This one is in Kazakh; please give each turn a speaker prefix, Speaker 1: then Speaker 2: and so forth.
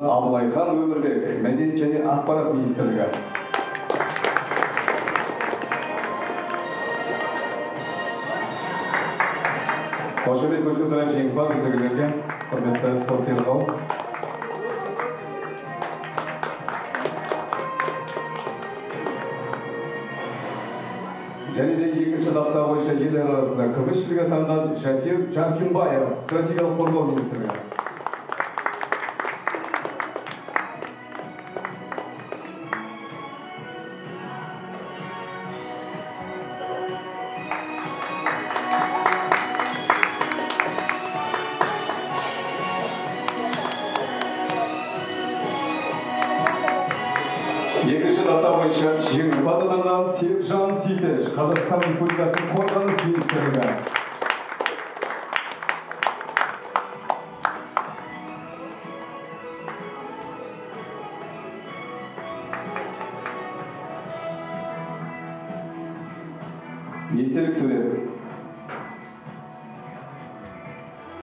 Speaker 1: Абылайхан Өмірбек, Мәдениет және ақпарат министрлігі. Қошемет көрсетілген жеңімпаз жүлдегерлерге құрметті спорт сыйлығы. Және де екінші дақта бойынша елдер арасында күміс жүлдеге атанған Жасир Жаркинбаев, стратегиялық қорғау министрлігі. Екінші дата бойынша жеңімпаз атанған Серікжан Сейтеш, Қазақстан Республикасының қорғаныс министрлігі. Естелік сурет.